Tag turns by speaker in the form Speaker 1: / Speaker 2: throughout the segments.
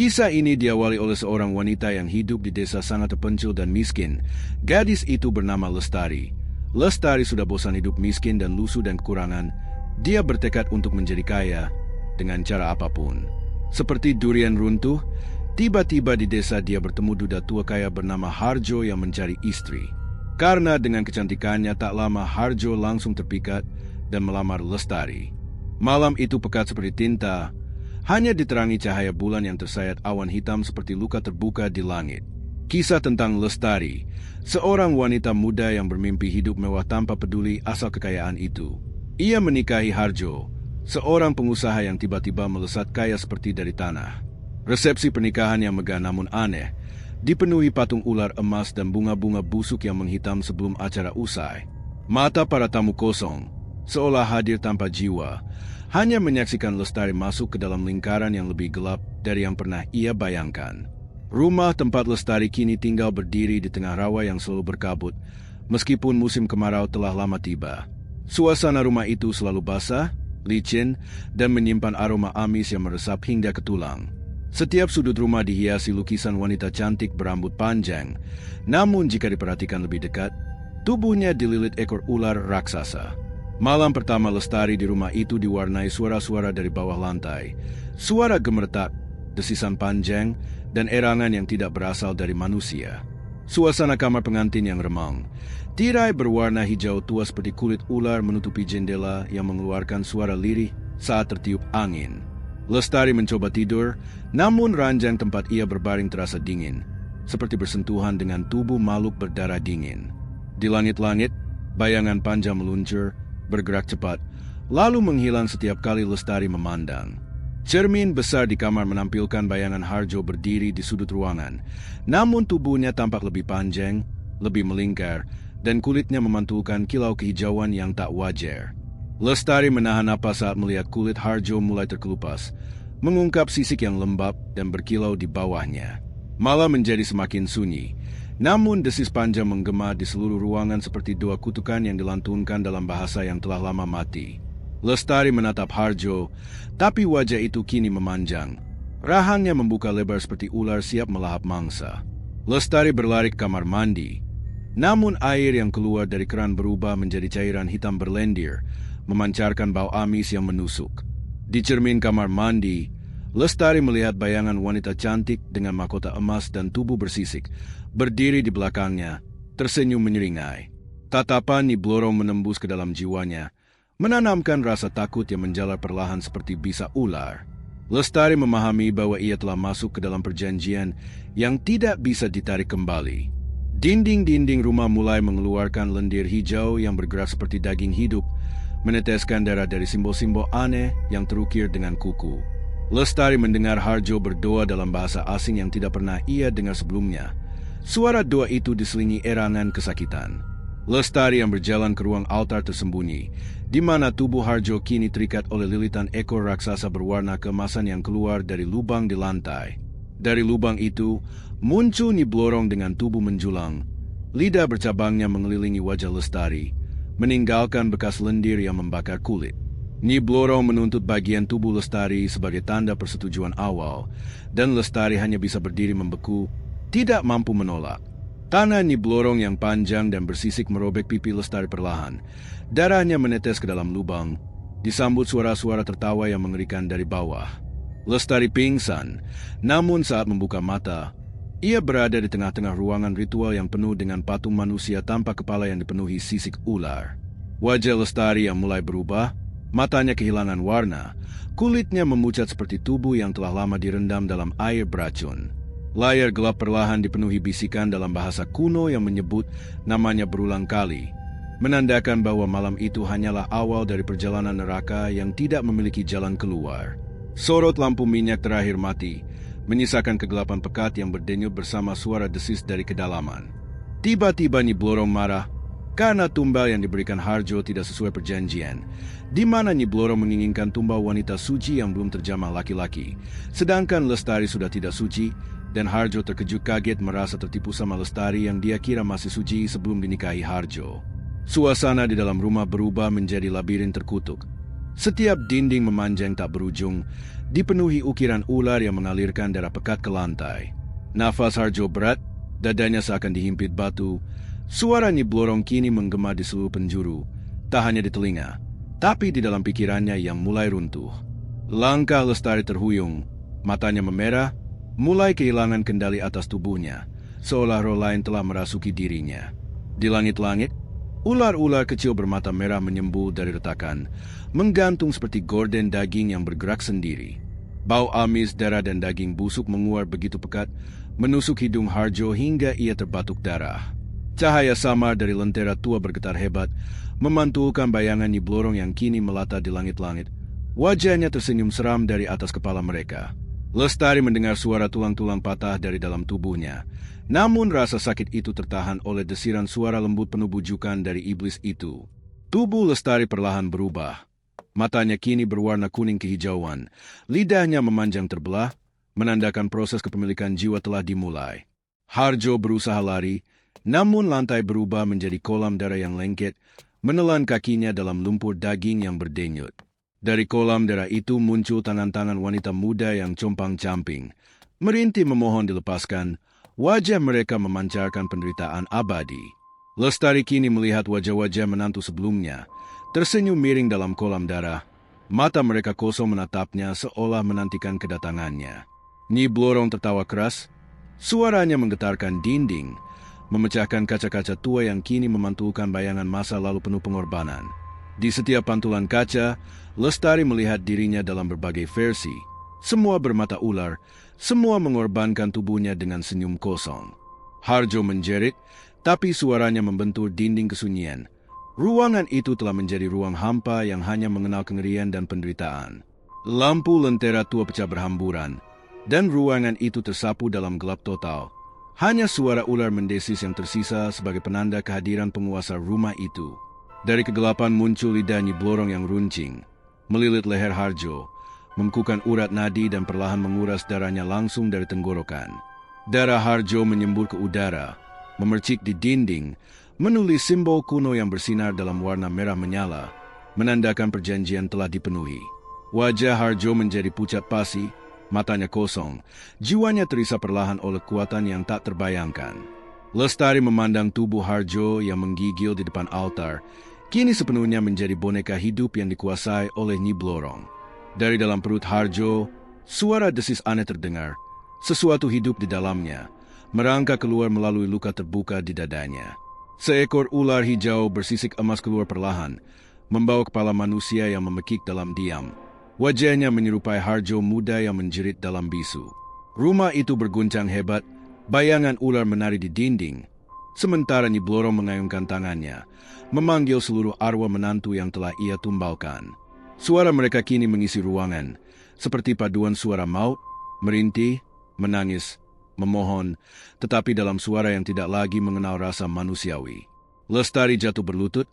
Speaker 1: Kisah ini diawali oleh seorang wanita yang hidup di desa sangat terpencil dan miskin. Gadis itu bernama Lestari. Lestari sudah bosan hidup miskin dan lusuh dan kekurangan. Dia bertekad untuk menjadi kaya dengan cara apapun. Seperti durian runtuh, tiba-tiba di desa dia bertemu duda tua kaya bernama Harjo yang mencari istri. Karena dengan kecantikannya tak lama Harjo langsung terpikat dan melamar Lestari. Malam itu pekat seperti tinta. Hanya diterangi cahaya bulan yang tersayat awan hitam seperti luka terbuka di langit. Kisah tentang Lestari, seorang wanita muda yang bermimpi hidup mewah tanpa peduli asal kekayaan itu. Ia menikahi Harjo, seorang pengusaha yang tiba-tiba melesat kaya seperti dari tanah. Resepsi pernikahan yang megah namun aneh, dipenuhi patung ular emas dan bunga-bunga busuk yang menghitam sebelum acara usai. Mata para tamu kosong, seolah hadir tanpa jiwa, hanya menyaksikan Lestari masuk ke dalam lingkaran yang lebih gelap dari yang pernah ia bayangkan. Rumah tempat Lestari kini tinggal berdiri di tengah rawa yang selalu berkabut, meskipun musim kemarau telah lama tiba. Suasana rumah itu selalu basah, licin, dan menyimpan aroma amis yang meresap hingga ke tulang. Setiap sudut rumah dihiasi lukisan wanita cantik berambut panjang, namun jika diperhatikan lebih dekat, tubuhnya dililit ekor ular raksasa. Malam pertama Lestari di rumah itu diwarnai suara-suara dari bawah lantai. Suara gemertak, desisan panjang, dan erangan yang tidak berasal dari manusia. Suasana kamar pengantin yang remang. Tirai berwarna hijau tua seperti kulit ular menutupi jendela yang mengeluarkan suara lirih saat tertiup angin. Lestari mencoba tidur, namun ranjang tempat ia berbaring terasa dingin, seperti bersentuhan dengan tubuh makhluk berdarah dingin. Di langit-langit, bayangan panjang meluncur, bergerak cepat, lalu menghilang setiap kali Lestari memandang. Cermin besar di kamar menampilkan bayangan Harjo berdiri di sudut ruangan, namun tubuhnya tampak lebih panjang, lebih melingkar, dan kulitnya memantulkan kilau kehijauan yang tak wajar. Lestari menahan napas saat melihat kulit Harjo mulai terkelupas, mengungkap sisik yang lembab dan berkilau di bawahnya. Malam menjadi semakin sunyi, namun desis panjang menggema di seluruh ruangan seperti doa kutukan yang dilantunkan dalam bahasa yang telah lama mati. Lestari menatap Harjo, tapi wajah itu kini memanjang. Rahangnya membuka lebar seperti ular siap melahap mangsa. Lestari berlari ke kamar mandi, namun air yang keluar dari keran berubah menjadi cairan hitam berlendir, memancarkan bau amis yang menusuk. Di cermin kamar mandi, Lestari melihat bayangan wanita cantik dengan mahkota emas dan tubuh bersisik, berdiri di belakangnya, tersenyum menyeringai. Tatapan Nyi Blorong menembus ke dalam jiwanya, menanamkan rasa takut yang menjalar perlahan seperti bisa ular. Lestari memahami bahwa ia telah masuk ke dalam perjanjian yang tidak bisa ditarik kembali. Dinding-dinding rumah mulai mengeluarkan lendir hijau yang bergerak seperti daging hidup, meneteskan darah dari simbol-simbol aneh yang terukir dengan kuku. Lestari mendengar Harjo berdoa dalam bahasa asing yang tidak pernah ia dengar sebelumnya. Suara doa itu diselingi erangan kesakitan. Lestari yang berjalan ke ruang altar tersembunyi, di mana tubuh Harjo kini terikat oleh lilitan ekor raksasa berwarna keemasan yang keluar dari lubang di lantai. Dari lubang itu, muncul Nyi Blorong dengan tubuh menjulang. Lidah bercabangnya mengelilingi wajah Lestari, meninggalkan bekas lendir yang membakar kulit. Nyi Blorong menuntut bagian tubuh Lestari sebagai tanda persetujuan awal, dan Lestari hanya bisa berdiri membeku, tidak mampu menolak. Tangan Nyi Blorong yang panjang dan bersisik merobek pipi Lestari perlahan. Darahnya menetes ke dalam lubang, disambut suara-suara tertawa yang mengerikan dari bawah. Lestari pingsan, namun saat membuka mata, ia berada di tengah-tengah ruangan ritual yang penuh dengan patung manusia tanpa kepala yang dipenuhi sisik ular. Wajah Lestari yang mulai berubah, matanya kehilangan warna, kulitnya memucat seperti tubuh yang telah lama direndam dalam air beracun. Layar gelap perlahan dipenuhi bisikan dalam bahasa kuno yang menyebut namanya berulang kali, menandakan bahwa malam itu hanyalah awal dari perjalanan neraka yang tidak memiliki jalan keluar. Sorot lampu minyak terakhir mati, menyisakan kegelapan pekat yang berdenyut bersama suara desis dari kedalaman. Tiba-tiba Nyi Blorong marah, karena tumbal yang diberikan Harjo tidak sesuai perjanjian, di mana Nyi Blorong menginginkan tumbal wanita suci yang belum terjamah laki-laki, sedangkan Lestari sudah tidak suci, dan Harjo terkejut kaget merasa tertipu sama Lestari yang dia kira masih suci sebelum dinikahi Harjo. Suasana di dalam rumah berubah menjadi labirin terkutuk. Setiap dinding memanjang tak berujung, dipenuhi ukiran ular yang mengalirkan darah pekat ke lantai. Nafas Harjo berat, dadanya seakan dihimpit batu. Suara Nyi Blorong kini menggema di seluruh penjuru, tak hanya di telinga, tapi di dalam pikirannya yang mulai runtuh. Langkah Lestari terhuyung, matanya memerah, mulai kehilangan kendali atas tubuhnya, seolah roh lain telah merasuki dirinya. Di langit-langit, ular-ular kecil bermata merah menyembul dari retakan, menggantung seperti gorden daging yang bergerak sendiri. Bau amis, darah dan daging busuk menguar begitu pekat, menusuk hidung Harjo hingga ia terbatuk darah. Cahaya samar dari lentera tua bergetar hebat, memantulkan bayangan Nyi Blorong yang kini melata di langit-langit. Wajahnya tersenyum seram dari atas kepala mereka. Lestari mendengar suara tulang-tulang patah dari dalam tubuhnya. Namun rasa sakit itu tertahan oleh desiran suara lembut penuh bujukan dari iblis itu. Tubuh Lestari perlahan berubah. Matanya kini berwarna kuning kehijauan. Lidahnya memanjang terbelah, menandakan proses kepemilikan jiwa telah dimulai. Harjo berusaha lari, namun lantai berubah menjadi kolam darah yang lengket, menelan kakinya dalam lumpur daging yang berdenyut. Dari kolam darah itu muncul tangan-tangan wanita muda yang compang-camping. Merintih memohon dilepaskan, wajah mereka memancarkan penderitaan abadi. Lestari kini melihat wajah-wajah menantu sebelumnya, tersenyum miring dalam kolam darah. Mata mereka kosong menatapnya seolah menantikan kedatangannya. Nyi Blorong tertawa keras, suaranya menggetarkan dinding, memecahkan kaca-kaca tua yang kini memantulkan bayangan masa lalu penuh pengorbanan. Di setiap pantulan kaca, Lestari melihat dirinya dalam berbagai versi. Semua bermata ular, semua mengorbankan tubuhnya dengan senyum kosong. Harjo menjerit, tapi suaranya membentur dinding kesunyian. Ruangan itu telah menjadi ruang hampa yang hanya mengenal kengerian dan penderitaan. Lampu lentera tua pecah berhamburan, dan ruangan itu tersapu dalam gelap total. Hanya suara ular mendesis yang tersisa sebagai penanda kehadiran penguasa rumah itu. Dari kegelapan muncul lidah Nyi Blorong yang runcing, melilit leher Harjo, membekukan urat nadi dan perlahan menguras darahnya langsung dari tenggorokan. Darah Harjo menyembur ke udara, memercik di dinding, menulis simbol kuno yang bersinar dalam warna merah menyala, menandakan perjanjian telah dipenuhi. Wajah Harjo menjadi pucat pasi, matanya kosong, jiwanya terisa perlahan oleh kekuatan yang tak terbayangkan. Lestari memandang tubuh Harjo yang menggigil di depan altar, kini sepenuhnya menjadi boneka hidup yang dikuasai oleh Nyi Blorong. Dari dalam perut Harjo, suara desis aneh terdengar. Sesuatu hidup di dalamnya, merangkak keluar melalui luka terbuka di dadanya. Seekor ular hijau bersisik emas keluar perlahan, membawa kepala manusia yang memekik dalam diam. Wajahnya menyerupai Harjo muda yang menjerit dalam bisu. Rumah itu berguncang hebat, bayangan ular menari di dinding. Sementara Nyi Blorong mengayunkan tangannya, memanggil seluruh arwah menantu yang telah ia tumbalkan. Suara mereka kini mengisi ruangan, seperti paduan suara maut, merintih, menangis, memohon, tetapi dalam suara yang tidak lagi mengenal rasa manusiawi. Lestari jatuh berlutut,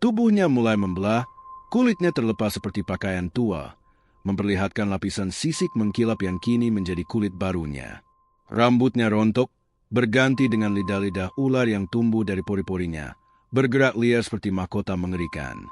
Speaker 1: tubuhnya mulai membelah, kulitnya terlepas seperti pakaian tua, memperlihatkan lapisan sisik mengkilap yang kini menjadi kulit barunya. Rambutnya rontok, berganti dengan lidah-lidah ular yang tumbuh dari pori-porinya, bergerak liar seperti mahkota mengerikan.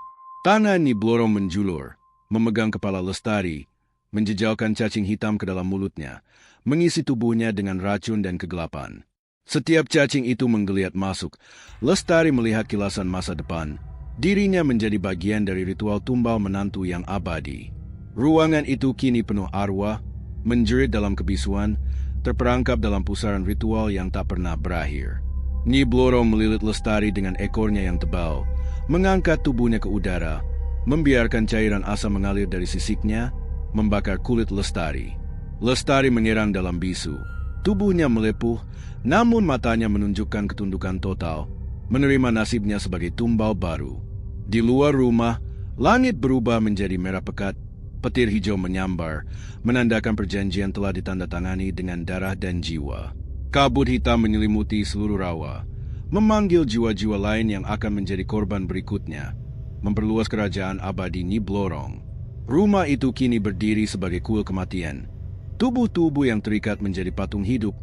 Speaker 1: Tangan Nyi Blorong menjulur, memegang kepala Lestari, menjejalkan cacing hitam ke dalam mulutnya, mengisi tubuhnya dengan racun dan kegelapan. Setiap cacing itu menggeliat masuk. Lestari melihat kilasan masa depan. Dirinya menjadi bagian dari ritual tumbal menantu yang abadi. Ruangan itu kini penuh arwah, menjerit dalam kebisuan, terperangkap dalam pusaran ritual yang tak pernah berakhir. Nyi Blorong melilit Lestari dengan ekornya yang tebal, mengangkat tubuhnya ke udara, membiarkan cairan asam mengalir dari sisiknya, membakar kulit Lestari. Lestari menyerang dalam bisu. Tubuhnya melepuh, namun matanya menunjukkan ketundukan total, menerima nasibnya sebagai tumbal baru. Di luar rumah, langit berubah menjadi merah pekat, petir hijau menyambar, menandakan perjanjian telah ditandatangani dengan darah dan jiwa. Kabut hitam menyelimuti seluruh rawa, memanggil jiwa-jiwa lain yang akan menjadi korban berikutnya, memperluas kerajaan abadi Nyi Blorong. Rumah itu kini berdiri sebagai kuil kematian. Tubuh-tubuh yang terikat menjadi patung hidup,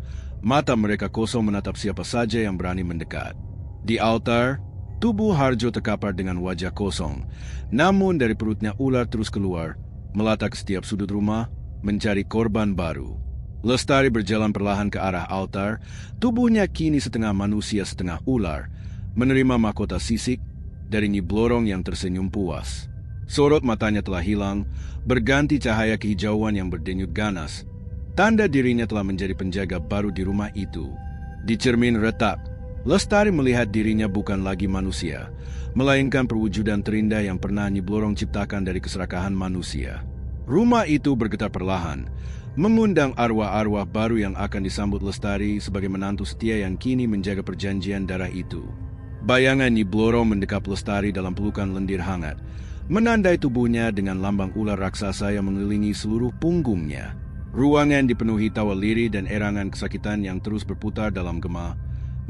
Speaker 1: mata mereka kosong menatap siapa saja yang berani mendekat. Di altar, Tubuh Harjo terkapar dengan wajah kosong, namun dari perutnya ular terus keluar, melata ke setiap sudut rumah, mencari korban baru. Lestari berjalan perlahan ke arah altar, tubuhnya kini setengah manusia setengah ular, menerima mahkota sisik dari Nyi Blorong yang tersenyum puas. Sorot matanya telah hilang, berganti cahaya kehijauan yang berdenyut ganas. Tanda dirinya telah menjadi penjaga baru di rumah itu. Di cermin retak, Lestari melihat dirinya bukan lagi manusia, melainkan perwujudan terindah yang pernah Nyi Blorong ciptakan dari keserakahan manusia. Rumah itu bergetar perlahan, mengundang arwah-arwah baru yang akan disambut Lestari sebagai menantu setia yang kini menjaga perjanjian darah itu. Bayangan Nyi Blorong mendekap Lestari dalam pelukan lendir hangat, menandai tubuhnya dengan lambang ular raksasa yang mengelilingi seluruh punggungnya. Ruangan dipenuhi tawa lirih dan erangan kesakitan yang terus berputar dalam gema,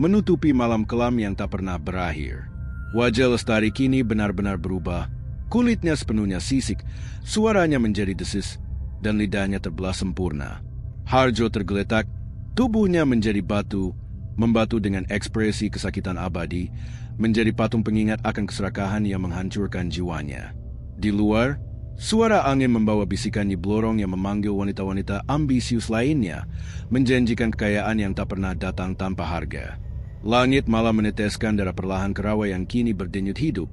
Speaker 1: menutupi malam kelam yang tak pernah berakhir. Wajah Lestari kini benar-benar berubah, kulitnya sepenuhnya sisik, suaranya menjadi desis, dan lidahnya terbelah sempurna. Harjo tergeletak, tubuhnya menjadi batu, membatu dengan ekspresi kesakitan abadi, menjadi patung pengingat akan keserakahan yang menghancurkan jiwanya. Di luar, suara angin membawa bisikan Nyi Blorong yang memanggil wanita-wanita ambisius lainnya, menjanjikan kekayaan yang tak pernah datang tanpa harga. Langit malah meneteskan darah perlahan ke rawa yang kini berdenyut hidup,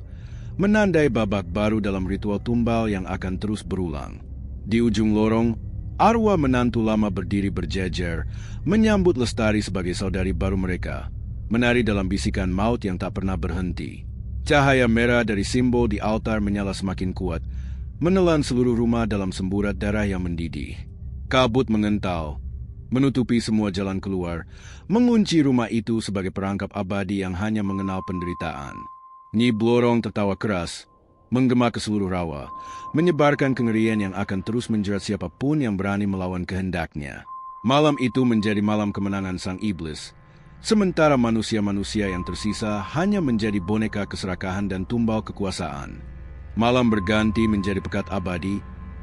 Speaker 1: menandai babak baru dalam ritual tumbal yang akan terus berulang. Di ujung lorong, arwah menantu lama berdiri berjejer, menyambut Lestari sebagai saudari baru mereka, menari dalam bisikan maut yang tak pernah berhenti. Cahaya merah dari simbol di altar menyala semakin kuat, menelan seluruh rumah dalam semburat darah yang mendidih. Kabut mengental, menutupi semua jalan keluar, mengunci rumah itu sebagai perangkap abadi yang hanya mengenal penderitaan. Nyi Blorong tertawa keras, menggema ke seluruh rawa, menyebarkan kengerian yang akan terus menjerat siapapun yang berani melawan kehendaknya. Malam itu menjadi malam kemenangan sang iblis, sementara manusia-manusia yang tersisa hanya menjadi boneka keserakahan dan tumbal kekuasaan. Malam berganti menjadi pekat abadi,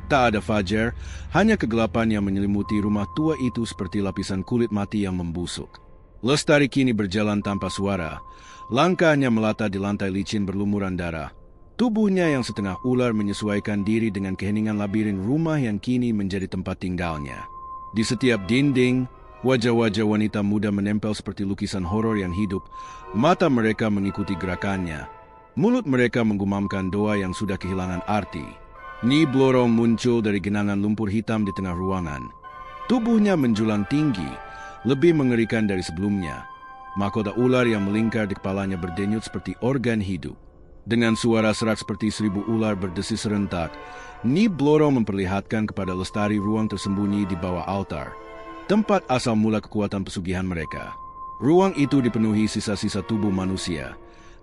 Speaker 1: tak ada fajar, hanya kegelapan yang menyelimuti rumah tua itu seperti lapisan kulit mati yang membusuk. Lestari kini berjalan tanpa suara, langkahnya melata di lantai licin berlumuran darah. Tubuhnya yang setengah ular menyesuaikan diri dengan keheningan labirin rumah yang kini menjadi tempat tinggalnya. Di setiap dinding, wajah-wajah wanita muda menempel seperti lukisan horor yang hidup. Mata mereka mengikuti gerakannya. Mulut mereka menggumamkan doa yang sudah kehilangan arti. Nyi Blorong muncul dari genangan lumpur hitam di tengah ruangan. Tubuhnya menjulang tinggi, lebih mengerikan dari sebelumnya. Mahkota ular yang melingkar di kepalanya berdenyut seperti organ hidup. Dengan suara serak seperti 1000 ular berdesis serentak, Nyi Blorong memperlihatkan kepada Lestari ruang tersembunyi di bawah altar, tempat asal mula kekuatan pesugihan mereka. Ruang itu dipenuhi sisa-sisa tubuh manusia,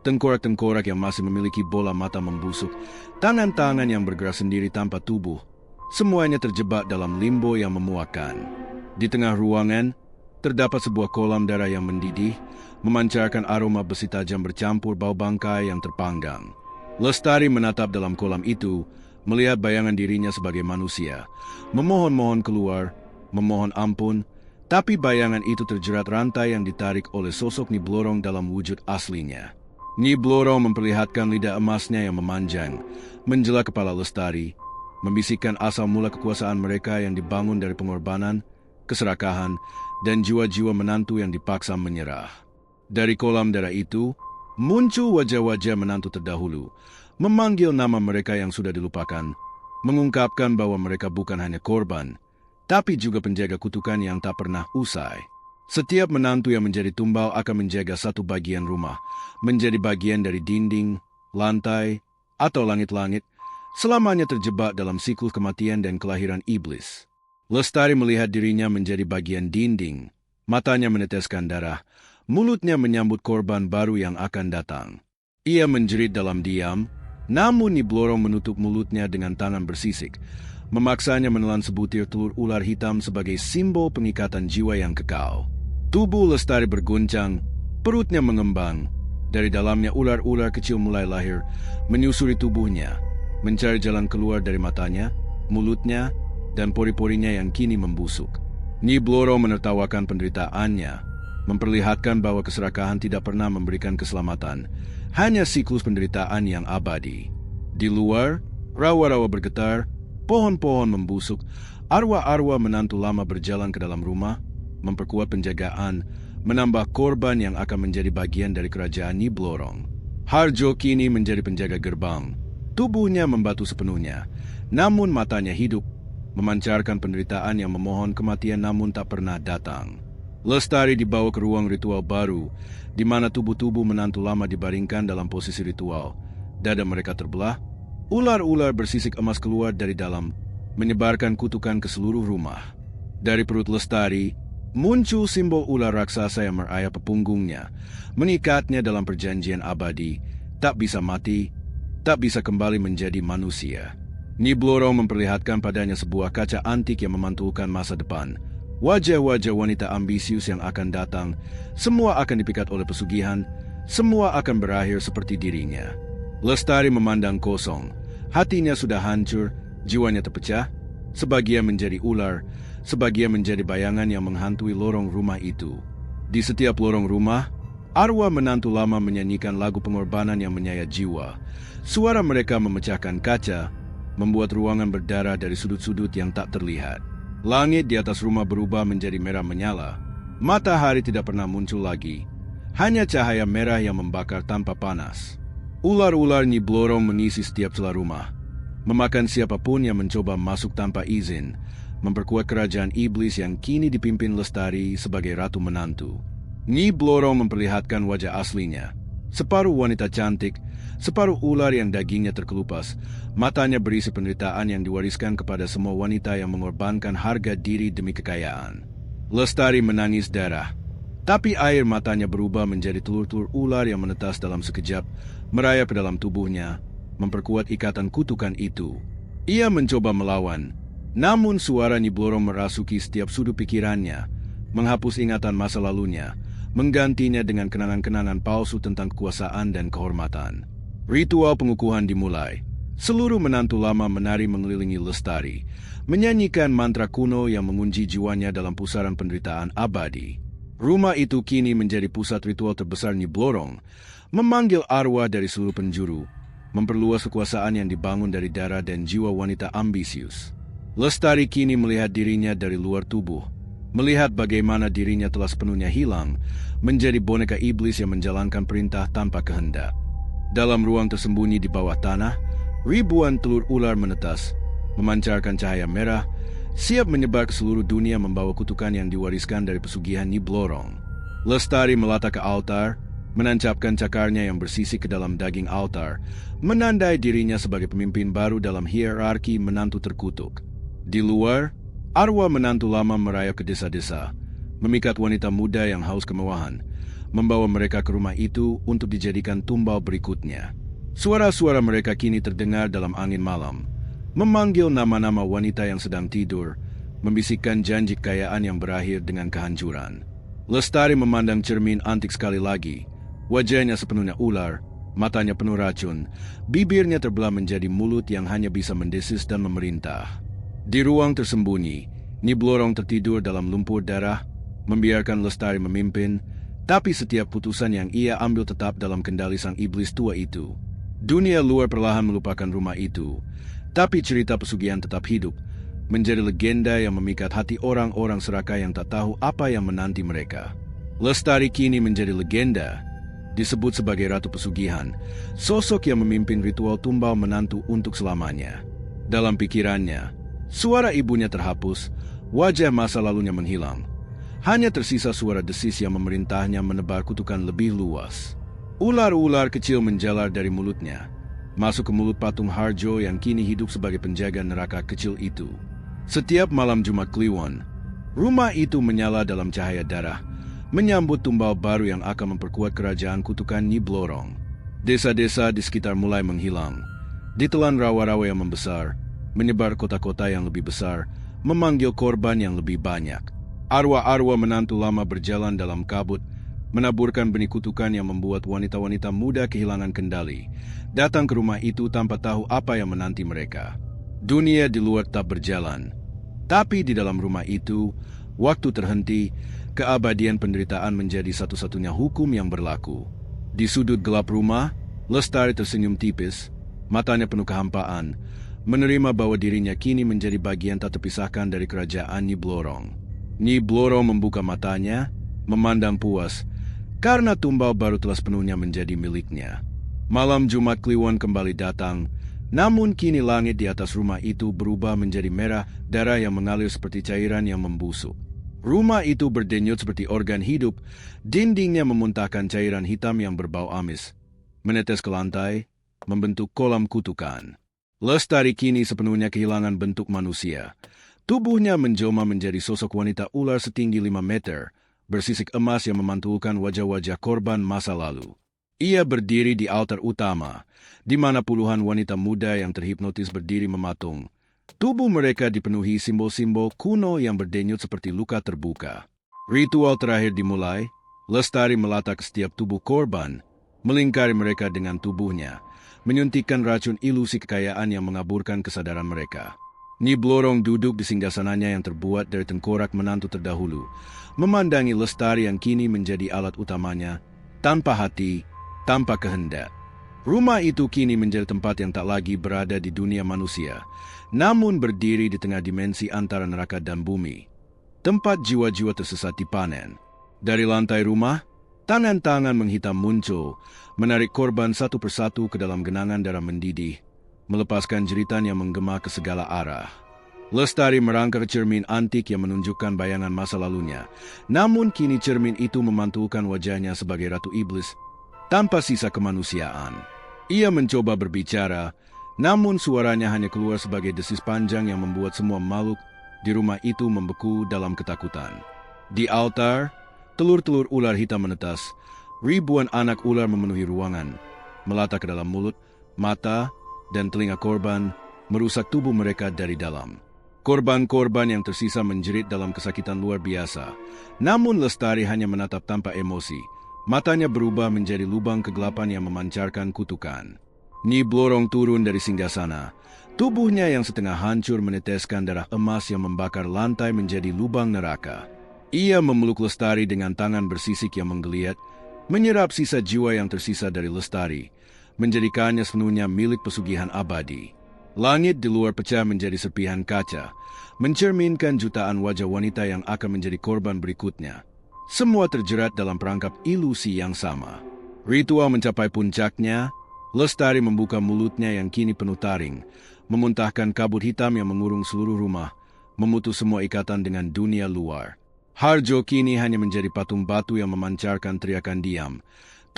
Speaker 1: tengkorak-tengkorak yang masih memiliki bola mata membusuk, tangan-tangan yang bergerak sendiri tanpa tubuh. Semuanya terjebak dalam limbo yang memuakkan. Di tengah ruangan, terdapat sebuah kolam darah yang mendidih, memancarkan aroma besi tajam bercampur bau bangkai yang terpanggang. Lestari menatap dalam kolam itu, melihat bayangan dirinya sebagai manusia, memohon-mohon keluar, memohon ampun, tapi bayangan itu terjerat rantai yang ditarik oleh sosok Nyi Blorong dalam wujud aslinya. Nyi Blorong memperlihatkan lidah emasnya yang memanjang, menjela kepala Lestari, membisikkan asal mula kekuasaan mereka yang dibangun dari pengorbanan, keserakahan, dan jiwa-jiwa menantu yang dipaksa menyerah. Dari kolam darah itu, muncul wajah-wajah menantu terdahulu, memanggil nama mereka yang sudah dilupakan, mengungkapkan bahwa mereka bukan hanya korban, tapi juga penjaga kutukan yang tak pernah usai. Setiap menantu yang menjadi tumbal akan menjaga satu bagian rumah, menjadi bagian dari dinding, lantai, atau langit-langit, selamanya terjebak dalam siklus kematian dan kelahiran iblis. Lestari melihat dirinya menjadi bagian dinding, matanya meneteskan darah, mulutnya menyambut korban baru yang akan datang. Ia menjerit dalam diam, namun Nyi Blorong menutup mulutnya dengan tangan bersisik, memaksanya menelan sebutir telur ular hitam sebagai simbol pengikatan jiwa yang kekal. Tubuh Lestari berguncang, perutnya mengembang, dari dalamnya ular-ular kecil mulai lahir, menyusuri tubuhnya, mencari jalan keluar dari matanya, mulutnya, dan pori-porinya yang kini membusuk. Nyi Blorong menertawakan penderitaannya, memperlihatkan bahwa keserakahan tidak pernah memberikan keselamatan, hanya siklus penderitaan yang abadi. Di luar, rawa-rawa bergetar, pohon-pohon membusuk, arwah-arwah menantu lama berjalan ke dalam rumah, memperkuat penjagaan, menambah korban yang akan menjadi bagian dari kerajaan Nyi Blorong. Harjo kini menjadi penjaga gerbang. Tubuhnya membatu sepenuhnya, namun matanya hidup, memancarkan penderitaan yang memohon kematian namun tak pernah datang. Lestari dibawa ke ruang ritual baru, di mana tubuh-tubuh menantu lama dibaringkan dalam posisi ritual. Dada mereka terbelah, ular-ular bersisik emas keluar dari dalam, menyebarkan kutukan ke seluruh rumah. Dari perut Lestari, muncul simbol ular raksasa yang merayap punggungnya, mengikatnya dalam perjanjian abadi, tak bisa mati, tak bisa kembali menjadi manusia. Nyi Blorong memperlihatkan padanya sebuah kaca antik yang memantulkan masa depan. Wajah-wajah wanita ambisius yang akan datang, semua akan dipikat oleh pesugihan, semua akan berakhir seperti dirinya. Lestari memandang kosong, hatinya sudah hancur, jiwanya terpecah, sebagian menjadi ular, sebagian menjadi bayangan yang menghantui lorong rumah itu. Di setiap lorong rumah, arwah menantu lama menyanyikan lagu pengorbanan yang menyayat jiwa. Suara mereka memecahkan kaca, membuat ruangan berdarah dari sudut-sudut yang tak terlihat. Langit di atas rumah berubah menjadi merah menyala. Matahari tidak pernah muncul lagi. Hanya cahaya merah yang membakar tanpa panas. Ular-ular Nyi Blorong mengisi setiap celah rumah, memakan siapapun yang mencoba masuk tanpa izin, memperkuat kerajaan iblis yang kini dipimpin Lestari sebagai ratu menantu. Nyi Blorong memperlihatkan wajah aslinya. Separuh wanita cantik, separuh ular yang dagingnya terkelupas, matanya berisi penderitaan yang diwariskan kepada semua wanita yang mengorbankan harga diri demi kekayaan. Lestari menangis darah, tapi air matanya berubah menjadi telur-telur ular yang menetas dalam sekejap, merayap ke dalam tubuhnya, memperkuat ikatan kutukan itu. Ia mencoba melawan, namun suara Nyi Blorong merasuki setiap sudut pikirannya, menghapus ingatan masa lalunya, menggantinya dengan kenangan-kenangan palsu tentang kekuasaan dan kehormatan. Ritual pengukuhan dimulai. Seluruh menantu lama menari mengelilingi Lestari, menyanyikan mantra kuno yang mengunci jiwanya dalam pusaran penderitaan abadi. Rumah itu kini menjadi pusat ritual terbesar Nyi Blorong, memanggil arwah dari seluruh penjuru, memperluas kekuasaan yang dibangun dari darah dan jiwa wanita ambisius. Lestari kini melihat dirinya dari luar tubuh, melihat bagaimana dirinya telah sepenuhnya hilang, menjadi boneka iblis yang menjalankan perintah tanpa kehendak. Dalam ruang tersembunyi di bawah tanah, ribuan telur ular menetas, memancarkan cahaya merah, siap menyebar ke seluruh dunia membawa kutukan yang diwariskan dari pesugihan Nyi Blorong. Lestari melata ke altar, menancapkan cakarnya yang bersisik ke dalam daging altar, menandai dirinya sebagai pemimpin baru dalam hierarki menantu terkutuk. Di luar, arwah menantu lama merayap ke desa-desa, memikat wanita muda yang haus kemewahan, membawa mereka ke rumah itu untuk dijadikan tumbal berikutnya. Suara-suara mereka kini terdengar dalam angin malam, memanggil nama-nama wanita yang sedang tidur, membisikkan janji kekayaan yang berakhir dengan kehancuran. Lestari memandang cermin antik sekali lagi, wajahnya sepenuhnya ular, matanya penuh racun, bibirnya terbelah menjadi mulut yang hanya bisa mendesis dan memerintah. Di ruang tersembunyi, Nyi Blorong tertidur dalam lumpur darah, membiarkan Lestari memimpin, tapi setiap putusan yang ia ambil tetap dalam kendali sang iblis tua itu. Dunia luar perlahan melupakan rumah itu, tapi cerita pesugihan tetap hidup, menjadi legenda yang memikat hati orang-orang serakah yang tak tahu apa yang menanti mereka. Lestari kini menjadi legenda, disebut sebagai Ratu Pesugihan, sosok yang memimpin ritual tumbal menantu untuk selamanya. Dalam pikirannya, suara ibunya terhapus, wajah masa lalunya menghilang. Hanya tersisa suara desis yang memerintahnya menebar kutukan lebih luas. Ular-ular kecil menjalar dari mulutnya, masuk ke mulut patung Harjo yang kini hidup sebagai penjaga neraka kecil itu. Setiap malam Jumat Kliwon, rumah itu menyala dalam cahaya darah, menyambut tumbal baru yang akan memperkuat kerajaan kutukan Nyi Blorong. Desa-desa di sekitar mulai menghilang, ditelan rawa-rawa yang membesar, menyebar kota-kota yang lebih besar, memanggil korban yang lebih banyak. Arwah-arwah menantu lama berjalan dalam kabut, menaburkan benih kutukan yang membuat wanita-wanita muda kehilangan kendali, datang ke rumah itu tanpa tahu apa yang menanti mereka. Dunia di luar tetap berjalan, tapi di dalam rumah itu, waktu terhenti, keabadian penderitaan menjadi satu-satunya hukum yang berlaku. Di sudut gelap rumah, Lestari tersenyum tipis, matanya penuh kehampaan, menerima bahwa dirinya kini menjadi bagian tak terpisahkan dari kerajaan Nyi Blorong. Nyi Blorong membuka matanya, memandang puas, karena tumbal baru telah sepenuhnya menjadi miliknya. Malam Jumat Kliwon kembali datang, namun kini langit di atas rumah itu berubah menjadi merah, darah yang mengalir seperti cairan yang membusuk. Rumah itu berdenyut seperti organ hidup, dindingnya memuntahkan cairan hitam yang berbau amis, menetes ke lantai, membentuk kolam kutukan. Lestari kini sepenuhnya kehilangan bentuk manusia. Tubuhnya menjelma menjadi sosok wanita ular setinggi 5 meter, bersisik emas yang memantulkan wajah-wajah korban masa lalu. Ia berdiri di altar utama, di mana puluhan wanita muda yang terhipnotis berdiri mematung. Tubuh mereka dipenuhi simbol-simbol kuno yang berdenyut seperti luka terbuka. Ritual terakhir dimulai, Lestari melata ke setiap tubuh korban, melingkari mereka dengan tubuhnya, menyuntikkan racun ilusi kekayaan yang mengaburkan kesadaran mereka. Nyi Blorong duduk di singgasananya yang terbuat dari tengkorak menantu terdahulu, memandangi Lestari yang kini menjadi alat utamanya, tanpa hati, tanpa kehendak. Rumah itu kini menjadi tempat yang tak lagi berada di dunia manusia, namun berdiri di tengah dimensi antara neraka dan bumi. Tempat jiwa-jiwa tersesat dipanen. Dari lantai rumah, tangan-tangan menghitam muncul, menarik korban satu persatu ke dalam genangan darah mendidih, melepaskan jeritan yang menggema ke segala arah. Lestari merangkak cermin antik yang menunjukkan bayangan masa lalunya, namun kini cermin itu memantulkan wajahnya sebagai Ratu Iblis, tanpa sisa kemanusiaan. Ia mencoba berbicara, namun suaranya hanya keluar sebagai desis panjang yang membuat semua makhluk di rumah itu membeku dalam ketakutan. Di altar, telur-telur ular hitam menetas, ribuan anak ular memenuhi ruangan, melata ke dalam mulut, mata, dan telinga korban, merusak tubuh mereka dari dalam. Korban-korban yang tersisa menjerit dalam kesakitan luar biasa, namun Lestari hanya menatap tanpa emosi. Matanya berubah menjadi lubang kegelapan yang memancarkan kutukan. Nyi Blorong turun dari singgasana. Tubuhnya yang setengah hancur meneteskan darah emas yang membakar lantai menjadi lubang neraka. Ia memeluk Lestari dengan tangan bersisik yang menggeliat, menyerap sisa jiwa yang tersisa dari Lestari, menjadikannya sepenuhnya milik pesugihan abadi. Langit di luar pecah menjadi serpihan kaca, mencerminkan jutaan wajah wanita yang akan menjadi korban berikutnya. Semua terjerat dalam perangkap ilusi yang sama. Ritual mencapai puncaknya, Lestari membuka mulutnya yang kini penuh taring, memuntahkan kabut hitam yang mengurung seluruh rumah, memutus semua ikatan dengan dunia luar. Harjo kini hanya menjadi patung batu yang memancarkan teriakan diam.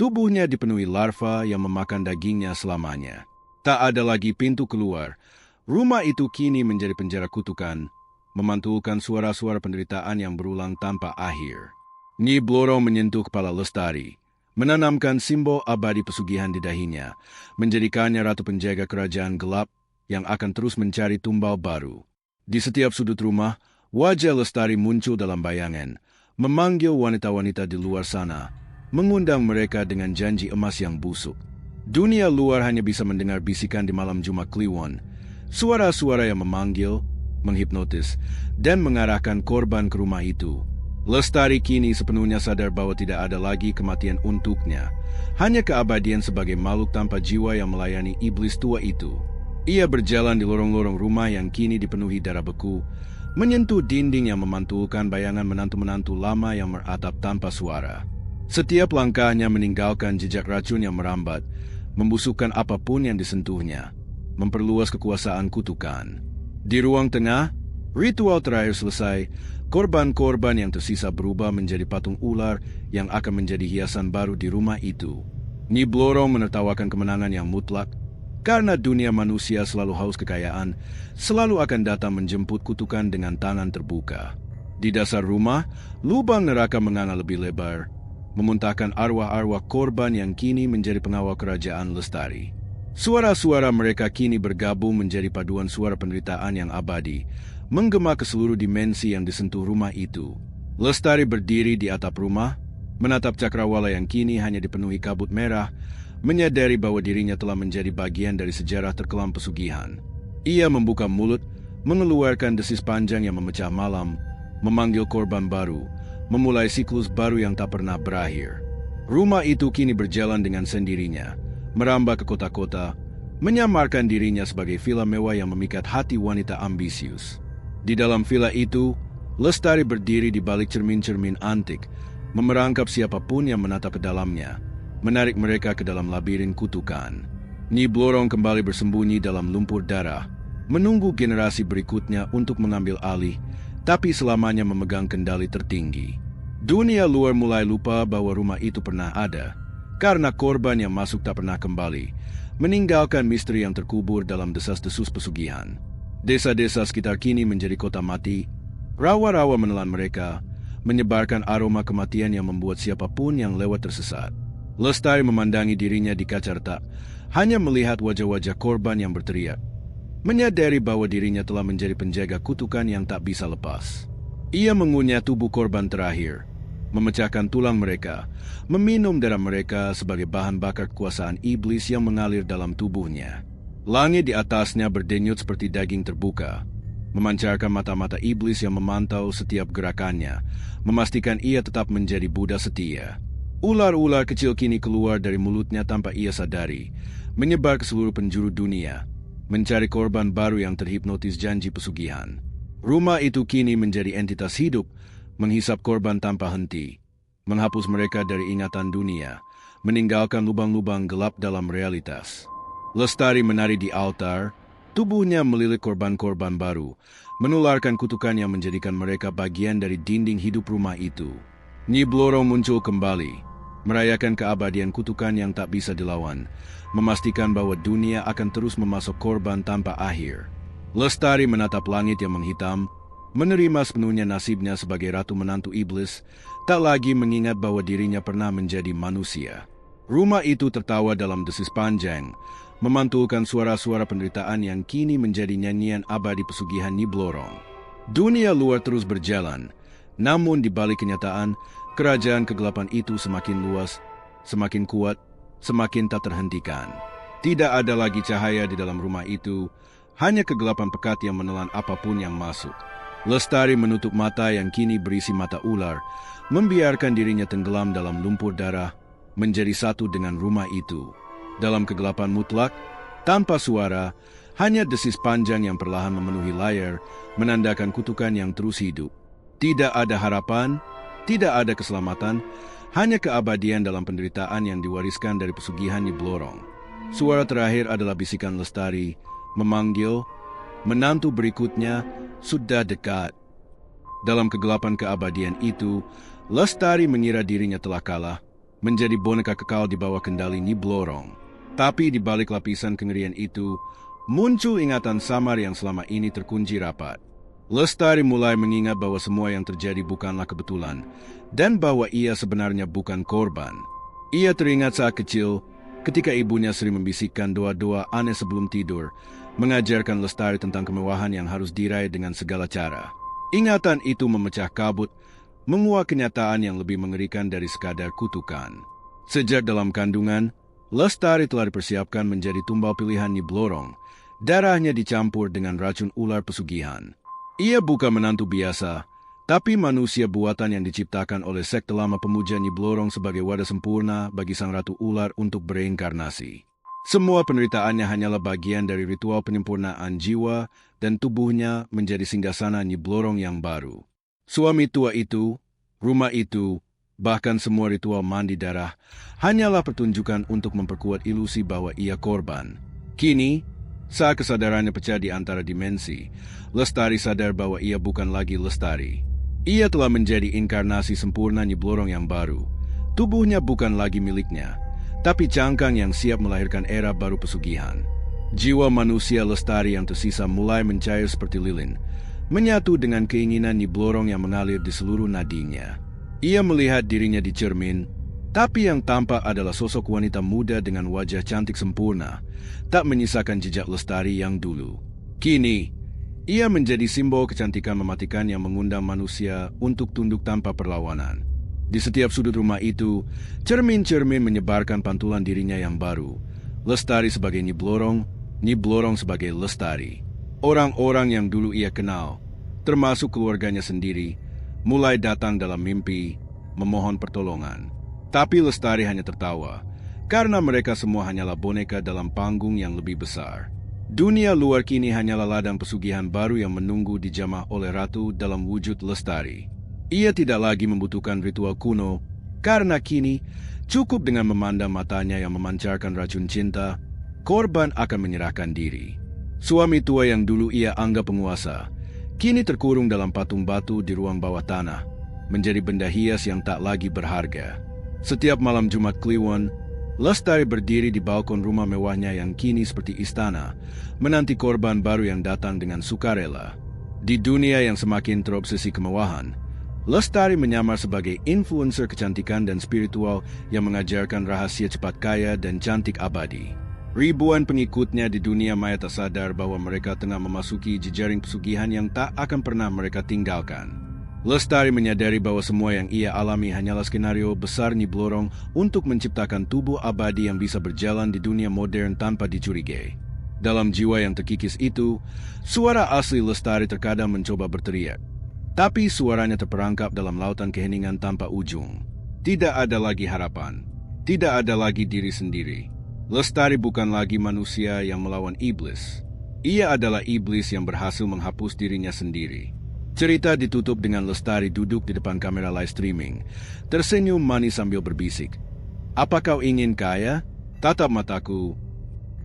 Speaker 1: Tubuhnya dipenuhi larva yang memakan dagingnya selamanya. Tak ada lagi pintu keluar. Rumah itu kini menjadi penjara kutukan, memantulkan suara-suara penderitaan yang berulang tanpa akhir. Nyi Blorong menyentuh kepala Lestari, menanamkan simbol abadi pesugihan di dahinya, menjadikannya ratu penjaga kerajaan gelap yang akan terus mencari tumbal baru. Di setiap sudut rumah, wajah Lestari muncul dalam bayangan, memanggil wanita-wanita di luar sana, mengundang mereka dengan janji emas yang busuk. Dunia luar hanya bisa mendengar bisikan di malam Jumat Kliwon, suara-suara yang memanggil, menghipnotis, dan mengarahkan korban ke rumah itu. Lestari kini sepenuhnya sadar bahwa tidak ada lagi kematian untuknya, hanya keabadian sebagai makhluk tanpa jiwa yang melayani iblis tua itu. Ia berjalan di lorong-lorong rumah yang kini dipenuhi darah beku, menyentuh dinding yang memantulkan bayangan menantu-menantu lama yang meratap tanpa suara. Setiap langkahnya meninggalkan jejak racun yang merambat, membusukkan apapun yang disentuhnya, memperluas kekuasaan kutukan. Di ruang tengah, ritual terakhir selesai. Korban-korban yang tersisa berubah menjadi patung ular yang akan menjadi hiasan baru di rumah itu. Nyi Blorong menertawakan kemenangan yang mutlak, karena dunia manusia selalu haus kekayaan, selalu akan datang menjemput kutukan dengan tangan terbuka. Di dasar rumah, lubang neraka menganga lebih lebar, memuntahkan arwah-arwah korban yang kini menjadi pengawal kerajaan Lestari. Suara-suara mereka kini bergabung menjadi paduan suara penderitaan yang abadi, menggema ke seluruh dimensi yang disentuh rumah itu. Lestari berdiri di atap rumah, menatap cakrawala yang kini hanya dipenuhi kabut merah, menyadari bahwa dirinya telah menjadi bagian dari sejarah terkelam pesugihan. Ia membuka mulut, mengeluarkan desis panjang yang memecah malam, memanggil korban baru, memulai siklus baru yang tak pernah berakhir. Rumah itu kini berjalan dengan sendirinya, merambah ke kota-kota, menyamarkan dirinya sebagai villa mewah yang memikat hati wanita ambisius. Di dalam villa itu, Lestari berdiri di balik cermin-cermin antik, memerangkap siapapun yang menatap ke dalamnya, menarik mereka ke dalam labirin kutukan. Nyi Blorong kembali bersembunyi dalam lumpur darah, menunggu generasi berikutnya untuk mengambil alih, tapi selamanya memegang kendali tertinggi. Dunia luar mulai lupa bahwa rumah itu pernah ada, karena korban yang masuk tak pernah kembali, meninggalkan misteri yang terkubur dalam desas-desus pesugihan. Desa-desa sekitar kini menjadi kota mati, rawa-rawa menelan mereka, menyebarkan aroma kematian yang membuat siapapun yang lewat tersesat. Lestari memandangi dirinya di kaca retak, hanya melihat wajah-wajah korban yang berteriak, menyadari bahwa dirinya telah menjadi penjaga kutukan yang tak bisa lepas. Ia mengunyah tubuh korban terakhir, memecahkan tulang mereka, meminum darah mereka sebagai bahan bakar kekuasaan iblis yang mengalir dalam tubuhnya. Langit di atasnya berdenyut seperti daging terbuka, memancarkan mata-mata iblis yang memantau setiap gerakannya, memastikan ia tetap menjadi Buddha setia. Ular-ular kecil kini keluar dari mulutnya tanpa ia sadari, menyebar ke seluruh penjuru dunia, mencari korban baru yang terhipnotis janji pesugihan. Rumah itu kini menjadi entitas hidup, menghisap korban tanpa henti, menghapus mereka dari ingatan dunia, meninggalkan lubang-lubang gelap dalam realitas. Lestari menari di altar, tubuhnya melilit korban-korban baru, menularkan kutukan yang menjadikan mereka bagian dari dinding hidup rumah itu. Nyi Blorong muncul kembali, merayakan keabadian kutukan yang tak bisa dilawan, memastikan bahwa dunia akan terus memasuk korban tanpa akhir. Lestari menatap langit yang menghitam, menerima sepenuhnya nasibnya sebagai ratu menantu iblis, tak lagi mengingat bahwa dirinya pernah menjadi manusia. Rumah itu tertawa dalam desis panjang, memantulkan suara-suara penderitaan yang kini menjadi nyanyian abadi pesugihan Nyi Blorong. Dunia luar terus berjalan, namun di balik kenyataan, kerajaan kegelapan itu semakin luas, semakin kuat, semakin tak terhentikan. Tidak ada lagi cahaya di dalam rumah itu, hanya kegelapan pekat yang menelan apapun yang masuk. Lestari menutup mata yang kini berisi mata ular, membiarkan dirinya tenggelam dalam lumpur darah, menjadi satu dengan rumah itu. Dalam kegelapan mutlak, tanpa suara, hanya desis panjang yang perlahan memenuhi layar, menandakan kutukan yang terus hidup. Tidak ada harapan, tidak ada keselamatan, hanya keabadian dalam penderitaan yang diwariskan dari pesugihan Nyi Blorong. Suara terakhir adalah bisikan Lestari, memanggil, menantu berikutnya sudah dekat. Dalam kegelapan keabadian itu, Lestari mengira dirinya telah kalah, menjadi boneka kekal di bawah kendali Nyi Blorong. Tapi di balik lapisan kengerian itu, muncul ingatan samar yang selama ini terkunci rapat. Lestari mulai mengingat bahwa semua yang terjadi bukanlah kebetulan, dan bahwa ia sebenarnya bukan korban. Ia teringat saat kecil, ketika ibunya sering membisikkan doa-doa aneh sebelum tidur, mengajarkan Lestari tentang kemewahan yang harus diraih dengan segala cara. Ingatan itu memecah kabut, menguak kenyataan yang lebih mengerikan dari sekadar kutukan. Sejak dalam kandungan, Lestari telah dipersiapkan menjadi tumbal pilihan Nyi Blorong. Darahnya dicampur dengan racun ular pesugihan. Ia bukan menantu biasa, tapi manusia buatan yang diciptakan oleh sekte lama pemuja Nyi Blorong sebagai wadah sempurna bagi sang ratu ular untuk bereinkarnasi. Semua penderitaannya hanyalah bagian dari ritual penyempurnaan jiwa dan tubuhnya menjadi singgasana Nyi Blorong yang baru. Suami tua itu, rumah itu, bahkan semua ritual mandi darah hanyalah pertunjukan untuk memperkuat ilusi bahwa ia korban. Kini, saat kesadarannya pecah di antara dimensi, Lestari sadar bahwa ia bukan lagi Lestari. Ia telah menjadi inkarnasi sempurna Nyi Blorong yang baru. Tubuhnya bukan lagi miliknya, tapi cangkang yang siap melahirkan era baru pesugihan. Jiwa manusia Lestari yang tersisa mulai mencair seperti lilin, menyatu dengan keinginan Nyi Blorong yang mengalir di seluruh nadinya. Ia melihat dirinya di cermin, tapi yang tampak adalah sosok wanita muda dengan wajah cantik sempurna, tak menyisakan jejak Lestari yang dulu. Kini, ia menjadi simbol kecantikan mematikan yang mengundang manusia untuk tunduk tanpa perlawanan. Di setiap sudut rumah itu, cermin-cermin menyebarkan pantulan dirinya yang baru. Lestari sebagai Nyi Blorong, Nyi Blorong sebagai Lestari. Orang-orang yang dulu ia kenal, termasuk keluarganya sendiri, mulai datang dalam mimpi, memohon pertolongan. Tapi Lestari hanya tertawa, karena mereka semua hanyalah boneka dalam panggung yang lebih besar. Dunia luar kini hanyalah ladang pesugihan baru yang menunggu dijamah oleh ratu dalam wujud Lestari. Ia tidak lagi membutuhkan ritual kuno, karena kini cukup dengan memandang matanya yang memancarkan racun cinta, korban akan menyerahkan diri. Suami tua yang dulu ia anggap penguasa, kini terkurung dalam patung batu di ruang bawah tanah, menjadi benda hias yang tak lagi berharga. Setiap malam Jumat Kliwon, Lestari berdiri di balkon rumah mewahnya yang kini seperti istana, menanti korban baru yang datang dengan sukarela. Di dunia yang semakin terobsesi kemewahan, Lestari menyamar sebagai influencer kecantikan dan spiritual yang mengajarkan rahasia cepat kaya dan cantik abadi. Ribuan pengikutnya di dunia maya tak sadar bahwa mereka tengah memasuki jejaring pesugihan yang tak akan pernah mereka tinggalkan. Lestari menyadari bahwa semua yang ia alami hanyalah skenario besar Nyi Blorong untuk menciptakan tubuh abadi yang bisa berjalan di dunia modern tanpa dicurigai. Dalam jiwa yang terkikis itu, suara asli Lestari terkadang mencoba berteriak. Tapi suaranya terperangkap dalam lautan keheningan tanpa ujung. Tidak ada lagi harapan. Tidak ada lagi diri sendiri. Lestari bukan lagi manusia yang melawan iblis. Ia adalah iblis yang berhasil menghapus dirinya sendiri. Cerita ditutup dengan Lestari duduk di depan kamera live streaming, tersenyum manis sambil berbisik. "Apa kau ingin kaya? Tatap mataku,